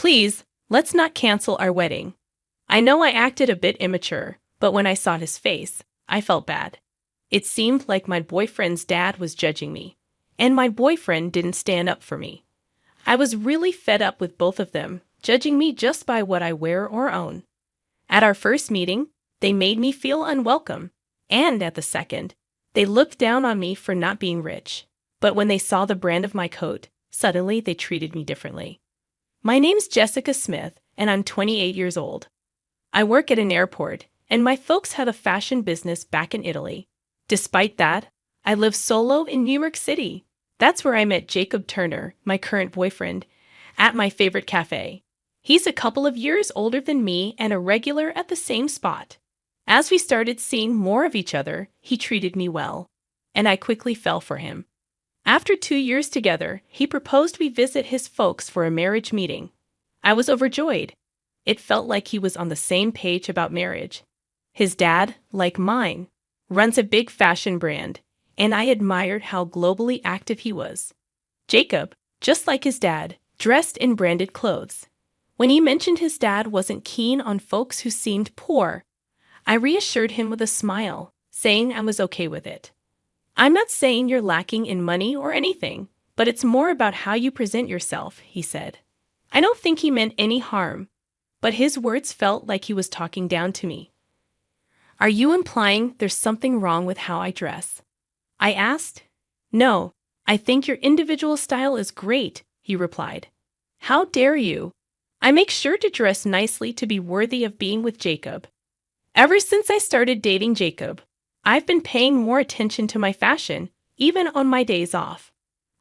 Please, let's not cancel our wedding. I know I acted a bit immature, but when I saw his face, I felt bad. It seemed like my boyfriend's dad was judging me, and my boyfriend didn't stand up for me. I was really fed up with both of them, judging me just by what I wear or own. At our first meeting, they made me feel unwelcome, and at the second, they looked down on me for not being rich. But when they saw the brand of my coat, suddenly they treated me differently. My name's Jessica Smith, and I'm 28 years old. I work at an airport, and my folks have a fashion business back in Italy. Despite that, I live solo in New York City. That's where I met Jacob Turner, my current boyfriend, at my favorite cafe. He's a couple of years older than me and a regular at the same spot. As we started seeing more of each other, he treated me well, and I quickly fell for him. After 2 years together, he proposed we visit his folks for a marriage meeting. I was overjoyed. It felt like he was on the same page about marriage. His dad, like mine, runs a big fashion brand, and I admired how globally active he was. Jacob, just like his dad, dressed in branded clothes. When he mentioned his dad wasn't keen on folks who seemed poor, I reassured him with a smile, saying I was okay with it. I'm not saying you're lacking in money or anything, but it's more about how you present yourself, he said. I don't think he meant any harm, but his words felt like he was talking down to me. Are you implying there's something wrong with how I dress? I asked. No, I think your individual style is great, he replied. How dare you? I make sure to dress nicely to be worthy of being with Jacob. Ever since I started dating Jacob, I've been paying more attention to my fashion, even on my days off.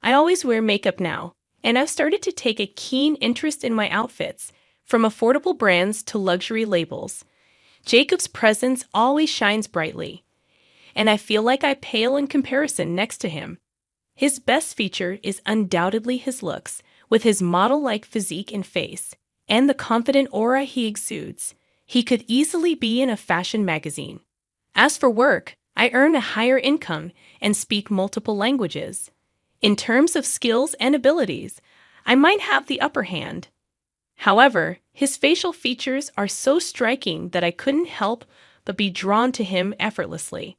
I always wear makeup now, and I've started to take a keen interest in my outfits, from affordable brands to luxury labels. Jacob's presence always shines brightly, and I feel like I pale in comparison next to him. His best feature is undoubtedly his looks, with his model-like physique and face, and the confident aura he exudes. He could easily be in a fashion magazine. As for work, I earn a higher income and speak multiple languages. In terms of skills and abilities, I might have the upper hand. However, his facial features are so striking that I couldn't help but be drawn to him effortlessly.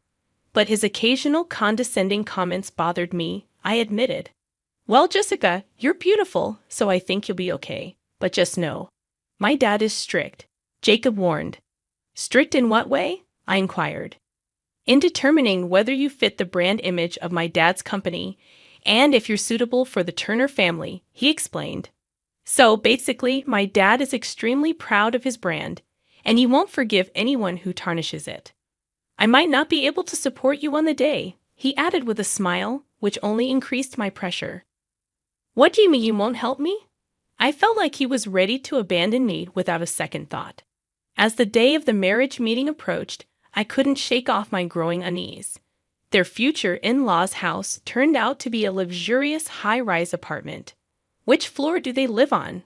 But his occasional condescending comments bothered me, I admitted. Well, Jessica, you're beautiful, so I think you'll be okay. But just know, my dad is strict, Jacob warned. Strict in what way? I inquired. In determining whether you fit the brand image of my dad's company and if you're suitable for the Turner family, he explained. So basically, my dad is extremely proud of his brand, and he won't forgive anyone who tarnishes it. I might not be able to support you on the day, he added with a smile, which only increased my pressure. What do you mean you won't help me? I felt like he was ready to abandon me without a second thought. As the day of the marriage meeting approached, I couldn't shake off my growing unease. Their future in-laws' house turned out to be a luxurious high-rise apartment. Which floor do they live on?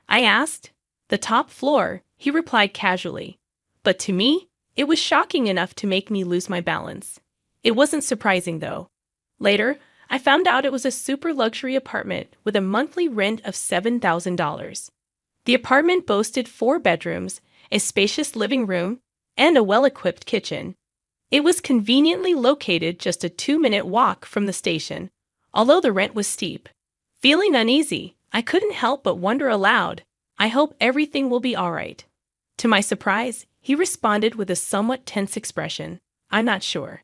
I asked. The top floor, he replied casually. But to me, it was shocking enough to make me lose my balance. It wasn't surprising, though. Later, I found out it was a super luxury apartment with a monthly rent of $7,000. The apartment boasted 4 bedrooms, a spacious living room, and a well-equipped kitchen. It was conveniently located just a 2-minute walk from the station, although the rent was steep. Feeling uneasy, I couldn't help but wonder aloud, I hope everything will be all right. To my surprise, he responded with a somewhat tense expression, I'm not sure.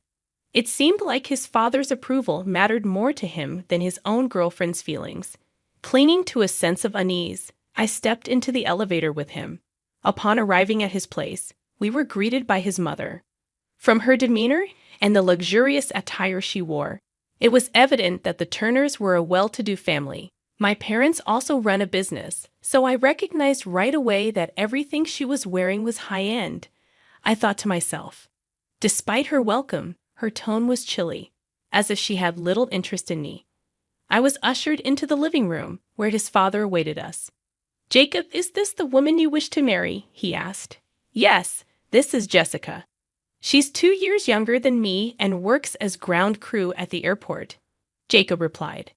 It seemed like his father's approval mattered more to him than his own girlfriend's feelings. Clinging to a sense of unease, I stepped into the elevator with him. Upon arriving at his place, we were greeted by his mother. From her demeanor and the luxurious attire she wore, it was evident that the Turners were a well-to-do family. My parents also run a business, so I recognized right away that everything she was wearing was high-end. I thought to myself. Despite her welcome, her tone was chilly, as if she had little interest in me. I was ushered into the living room, where his father awaited us. Jacob, is this the woman you wish to marry? He asked. Yes, this is Jessica. She's 2 years younger than me and works as ground crew at the airport, Jacob replied.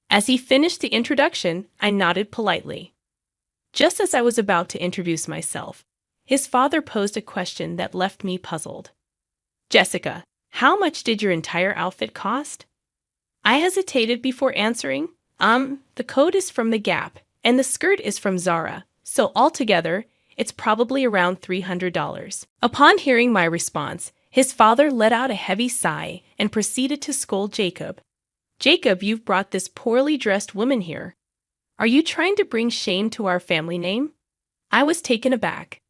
As he finished the introduction, I nodded politely. Just as I was about to introduce myself, his father posed a question that left me puzzled. Jessica, how much did your entire outfit cost? I hesitated before answering. The coat is from the Gap, and the skirt is from Zara, so altogether, it's probably around $300. Upon hearing my response, his father let out a heavy sigh and proceeded to scold Jacob. Jacob, you've brought this poorly dressed woman here. Are you trying to bring shame to our family name? I was taken aback.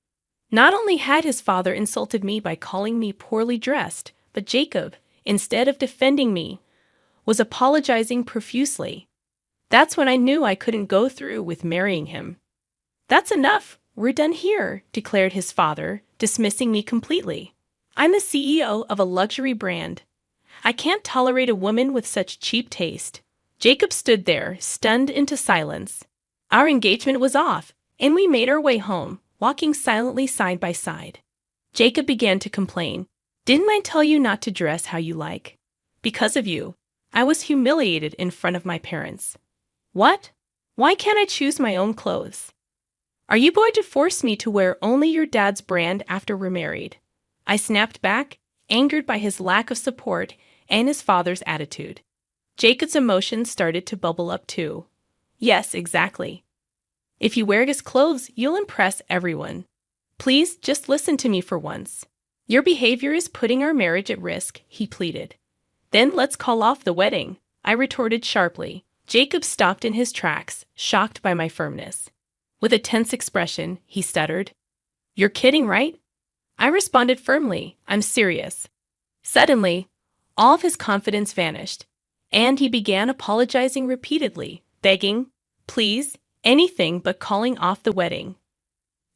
Not only had his father insulted me by calling me poorly dressed, but Jacob, instead of defending me, was apologizing profusely. That's when I knew I couldn't go through with marrying him. That's enough. We're done here, declared his father, dismissing me completely. I'm the CEO of a luxury brand. I can't tolerate a woman with such cheap taste. Jacob stood there, stunned into silence. Our engagement was off, and we made our way home, walking silently side by side. Jacob began to complain. Didn't I tell you not to dress how you like? Because of you, I was humiliated in front of my parents. What? Why can't I choose my own clothes? Are you going to force me to wear only your dad's brand after we're married? I snapped back, angered by his lack of support and his father's attitude. Jacob's emotions started to bubble up too. Yes, exactly. If you wear his clothes, you'll impress everyone. Please, just listen to me for once. Your behavior is putting our marriage at risk, he pleaded. Then let's call off the wedding, I retorted sharply. Jacob stopped in his tracks, shocked by my firmness. With a tense expression, he stuttered. You're kidding, right? I responded firmly, I'm serious. Suddenly, all of his confidence vanished, and he began apologizing repeatedly, begging, please, anything but calling off the wedding.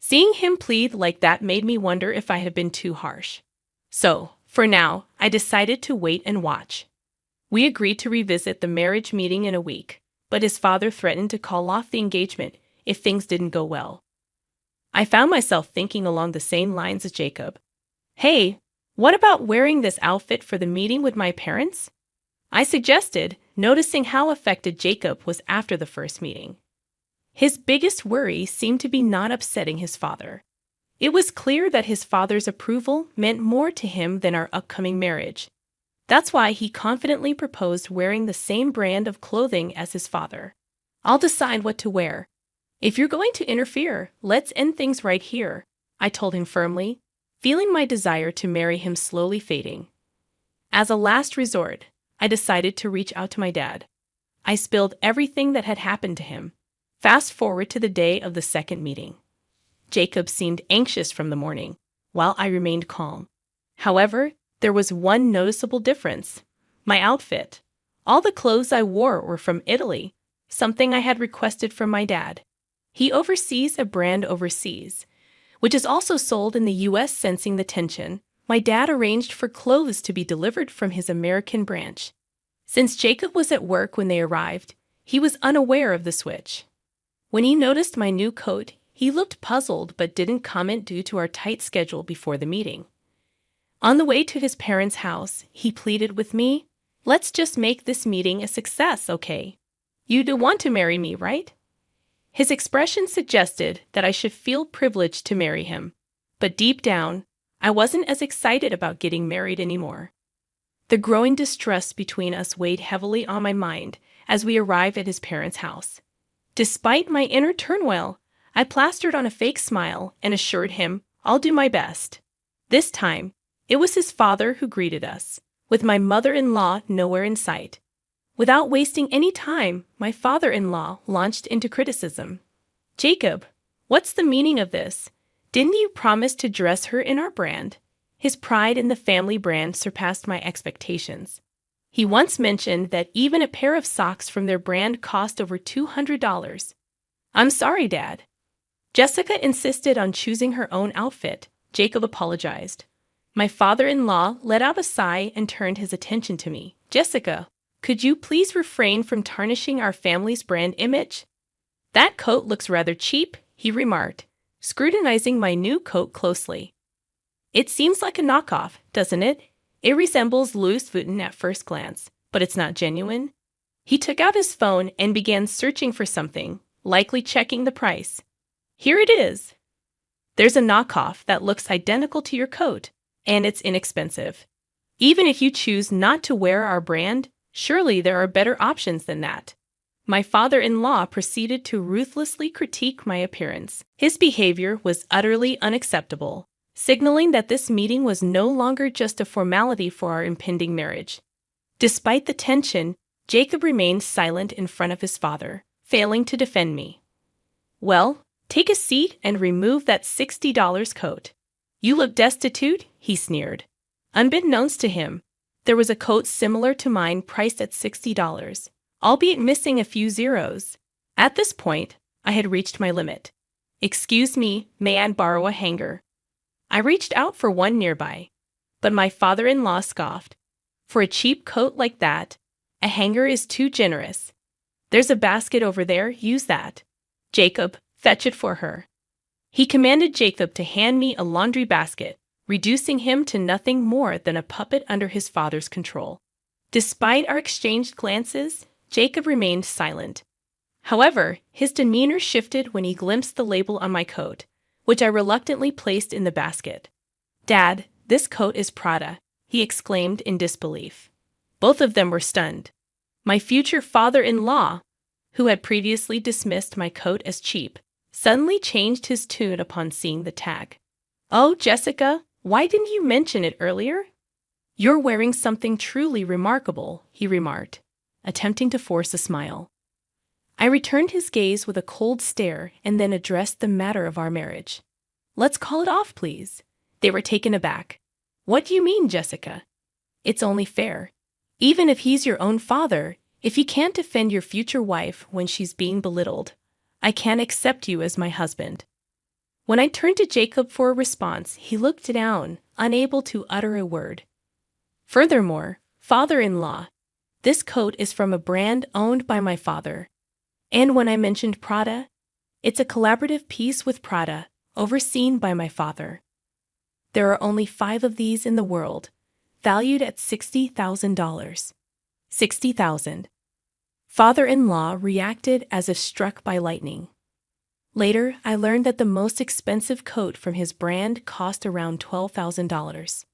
Seeing him plead like that made me wonder if I had been too harsh. So, for now, I decided to wait and watch. We agreed to revisit the marriage meeting in a week, but his father threatened to call off the engagement if things didn't go well. I found myself thinking along the same lines as Jacob. Hey, what about wearing this outfit for the meeting with my parents? I suggested, noticing how affected Jacob was after the first meeting. His biggest worry seemed to be not upsetting his father. It was clear that his father's approval meant more to him than our upcoming marriage. That's why he confidently proposed wearing the same brand of clothing as his father. I'll decide what to wear. If you're going to interfere, let's end things right here, I told him firmly, feeling my desire to marry him slowly fading. As a last resort, I decided to reach out to my dad. I spilled everything that had happened to him. Fast forward to the day of the second meeting. Jacob seemed anxious from the morning, while I remained calm. However, there was one noticeable difference. My outfit. All the clothes I wore were from Italy, something I had requested from my dad. He oversees a brand overseas, which is also sold in the US. Sensing the tension, my dad arranged for clothes to be delivered from his American branch. Since Jacob was at work when they arrived, he was unaware of the switch. When he noticed my new coat, he looked puzzled but didn't comment due to our tight schedule before the meeting. On the way to his parents' house, he pleaded with me, let's just make this meeting a success, okay? You do want to marry me, right? His expression suggested that I should feel privileged to marry him, but deep down, I wasn't as excited about getting married anymore. The growing distrust between us weighed heavily on my mind as we arrived at his parents' house. Despite my inner turmoil, I plastered on a fake smile and assured him I'll do my best. This time, it was his father who greeted us, with my mother-in-law nowhere in sight. Without wasting any time, my father-in-law launched into criticism. Jacob, what's the meaning of this? Didn't you promise to dress her in our brand? His pride in the family brand surpassed my expectations. He once mentioned that even a pair of socks from their brand cost over $200. I'm sorry, Dad. Jessica insisted on choosing her own outfit. Jacob apologized. My father-in-law let out a sigh and turned his attention to me. Jessica, could you please refrain from tarnishing our family's brand image? That coat looks rather cheap, he remarked, scrutinizing my new coat closely. It seems like a knockoff, doesn't it? It resembles Louis Vuitton at first glance, but it's not genuine. He took out his phone and began searching for something, likely checking the price. Here it is. There's a knockoff that looks identical to your coat, and it's inexpensive. Even if you choose not to wear our brand, surely there are better options than that. My father-in-law proceeded to ruthlessly critique my appearance. His behavior was utterly unacceptable, signaling that this meeting was no longer just a formality for our impending marriage. Despite the tension, Jacob remained silent in front of his father, failing to defend me. Well, take a seat and remove that $60 coat. You look destitute, he sneered. Unbeknownst to him, there was a coat similar to mine priced at $60, albeit missing a few zeros. At this point, I had reached my limit. Excuse me, may I borrow a hanger? I reached out for one nearby, but my father-in-law scoffed. For a cheap coat like that, a hanger is too generous. There's a basket over there, use that. Jacob, fetch it for her. He commanded Jacob to hand me a laundry basket, reducing him to nothing more than a puppet under his father's control. Despite our exchanged glances, Jacob remained silent. However, his demeanor shifted when he glimpsed the label on my coat, which I reluctantly placed in the basket. Dad, this coat is Prada, he exclaimed in disbelief. Both of them were stunned. My future father-in-law, who had previously dismissed my coat as cheap, suddenly changed his tune upon seeing the tag. Oh, Jessica, why didn't you mention it earlier? You're wearing something truly remarkable, he remarked, attempting to force a smile. I returned his gaze with a cold stare and then addressed the matter of our marriage. Let's call it off, please. They were taken aback. What do you mean, Jessica? It's only fair. Even if he's your own father, if you can't defend your future wife when she's being belittled, I can't accept you as my husband. When I turned to Jacob for a response, he looked down, unable to utter a word. Furthermore, father-in-law, this coat is from a brand owned by my father. And when I mentioned Prada, it's a collaborative piece with Prada, overseen by my father. There are only 5 of these in the world, valued at $60,000. $60,000. Father-in-law reacted as if struck by lightning. Later, I learned that the most expensive coat from his brand cost around $12,000.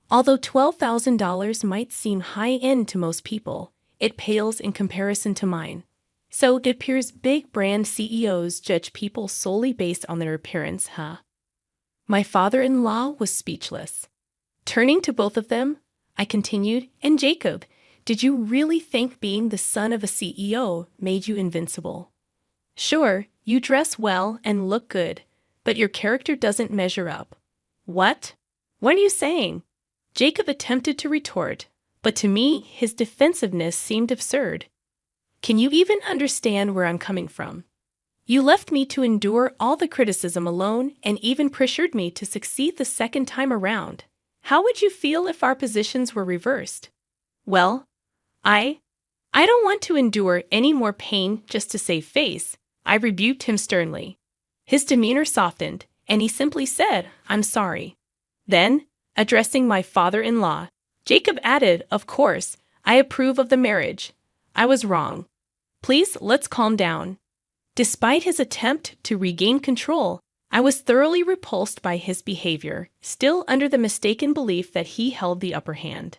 Although $12,000 might seem high-end to most people, it pales in comparison to mine. So it appears big brand CEOs judge people solely based on their appearance, huh? My father-in-law was speechless. Turning to both of them, I continued, and Jacob, did you really think being the son of a CEO made you invincible? Sure, you dress well and look good, but your character doesn't measure up. What? What are you saying? Jacob attempted to retort, but to me, his defensiveness seemed absurd. Can you even understand where I'm coming from? You left me to endure all the criticism alone and even pressured me to succeed the second time around. How would you feel if our positions were reversed? Well, I don't want to endure any more pain just to save face, I rebuked him sternly. His demeanor softened, and he simply said, I'm sorry. Then, addressing my father-in-law, Jacob added, of course, I approve of the marriage. I was wrong. Please, let's calm down. Despite his attempt to regain control, I was thoroughly repulsed by his behavior, still under the mistaken belief that he held the upper hand.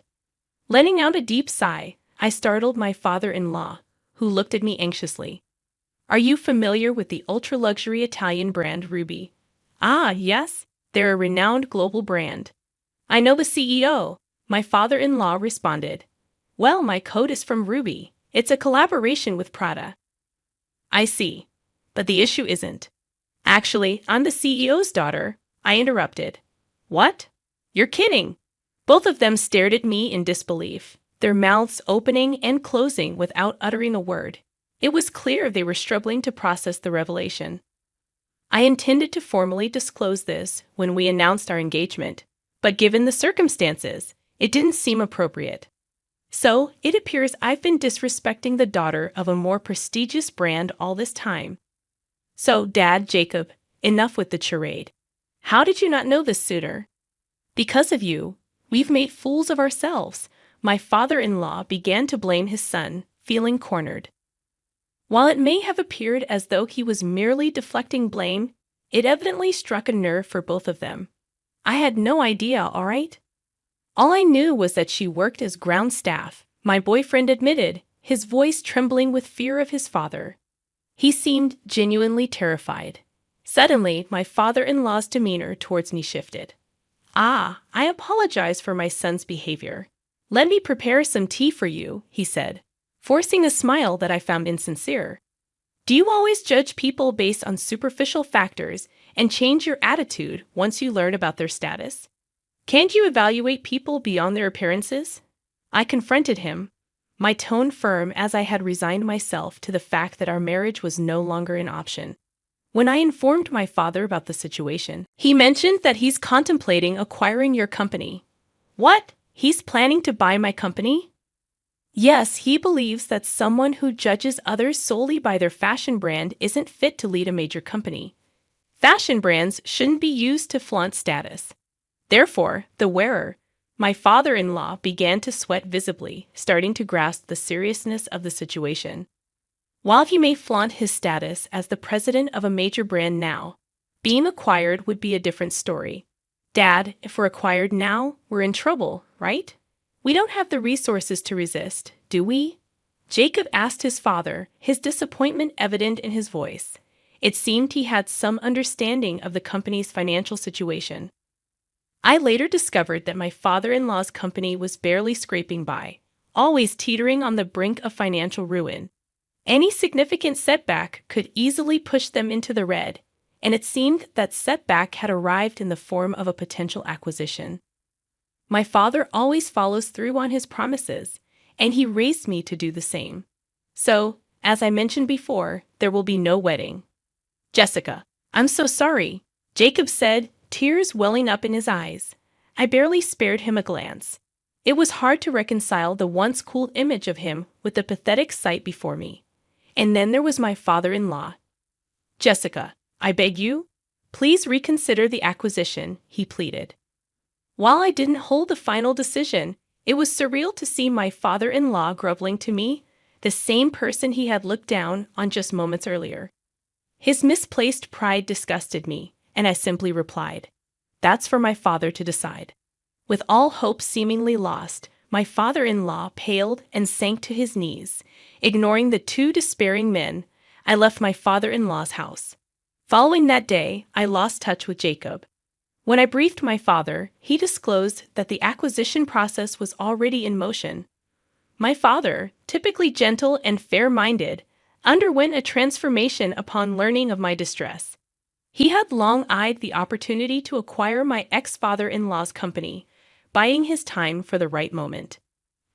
Letting out a deep sigh, I startled my father-in-law, who looked at me anxiously. Are you familiar with the ultra-luxury Italian brand Ruby? Ah, yes, they're a renowned global brand. I know the CEO, my father-in-law responded. Well, my coat is from Ruby. It's a collaboration with Prada. I see, but the issue isn't. Actually, I'm the CEO's daughter, I interrupted. What? You're kidding. Both of them stared at me in disbelief, their mouths opening and closing without uttering a word. It was clear they were struggling to process the revelation. I intended to formally disclose this when we announced our engagement, but given the circumstances, it didn't seem appropriate. So, it appears I've been disrespecting the daughter of a more prestigious brand all this time. So, Dad, Jacob, enough with the charade. How did you not know this sooner? Because of you, we've made fools of ourselves. My father-in-law began to blame his son, feeling cornered. While it may have appeared as though he was merely deflecting blame, it evidently struck a nerve for both of them. I had no idea, all right? All I knew was that she worked as ground staff, my boyfriend admitted, his voice trembling with fear of his father. He seemed genuinely terrified. Suddenly, my father-in-law's demeanor towards me shifted. I apologize for my son's behavior. Let me prepare some tea for you, he said, forcing a smile that I found insincere. Do you always judge people based on superficial factors and change your attitude once you learn about their status? Can't you evaluate people beyond their appearances? I confronted him, my tone firm as I had resigned myself to the fact that our marriage was no longer an option. When I informed my father about the situation, he mentioned that he's contemplating acquiring your company. What? He's planning to buy my company? Yes, he believes that someone who judges others solely by their fashion brand isn't fit to lead a major company. Fashion brands shouldn't be used to flaunt status. Therefore, the wearer, my father-in-law, began to sweat visibly, starting to grasp the seriousness of the situation. While he may flaunt his status as the president of a major brand now, being acquired would be a different story. Dad, if we're acquired now, we're in trouble, right? We don't have the resources to resist, do we? Jacob asked his father, his disappointment evident in his voice. It seemed he had some understanding of the company's financial situation. I later discovered that my father-in-law's company was barely scraping by, always teetering on the brink of financial ruin. Any significant setback could easily push them into the red, and it seemed that setback had arrived in the form of a potential acquisition. My father always follows through on his promises, and he raised me to do the same. So, as I mentioned before, there will be no wedding. Jessica, I'm so sorry, Jacob said, tears welling up in his eyes. I barely spared him a glance. It was hard to reconcile the once cool image of him with the pathetic sight before me. And then there was my father-in-law. Jessica, I beg you, please reconsider the acquisition, he pleaded. While I didn't hold the final decision, it was surreal to see my father-in-law groveling to me, the same person he had looked down on just moments earlier. His misplaced pride disgusted me, and I simply replied, "That's for my father to decide." With all hope seemingly lost, my father-in-law paled and sank to his knees. Ignoring the two despairing men, I left my father-in-law's house. Following that day, I lost touch with Jacob. When I briefed my father, he disclosed that the acquisition process was already in motion. My father, typically gentle and fair-minded, underwent a transformation upon learning of my distress. He had long eyed the opportunity to acquire my ex-father-in-law's company, buying his time for the right moment.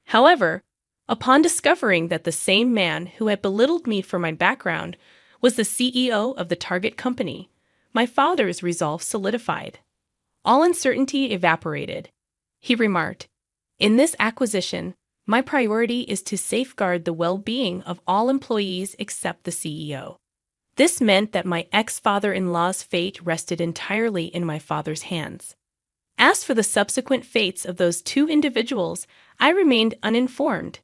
However, upon discovering that the same man who had belittled me for my background was the CEO of the target company, my father's resolve solidified. All uncertainty evaporated. He remarked, "In this acquisition, my priority is to safeguard the well-being of all employees except the CEO." This meant that my ex-father-in-law's fate rested entirely in my father's hands. As for the subsequent fates of those two individuals, I remained uninformed.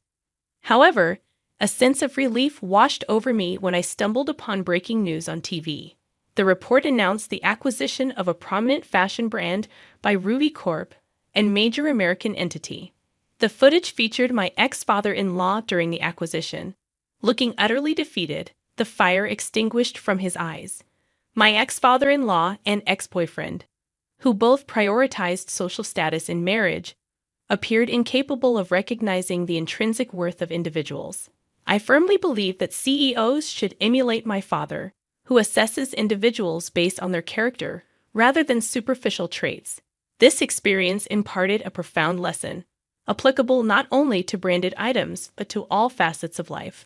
However, a sense of relief washed over me when I stumbled upon breaking news on TV. The report announced the acquisition of a prominent fashion brand by Ruby Corp, a major American entity. The footage featured my ex-father-in-law during the acquisition, looking utterly defeated, the fire extinguished from his eyes. My ex-father-in-law and ex-boyfriend, who both prioritized social status in marriage, appeared incapable of recognizing the intrinsic worth of individuals. I firmly believe that CEOs should emulate my father, who assesses individuals based on their character rather than superficial traits. This experience imparted a profound lesson, applicable not only to branded items but to all facets of life.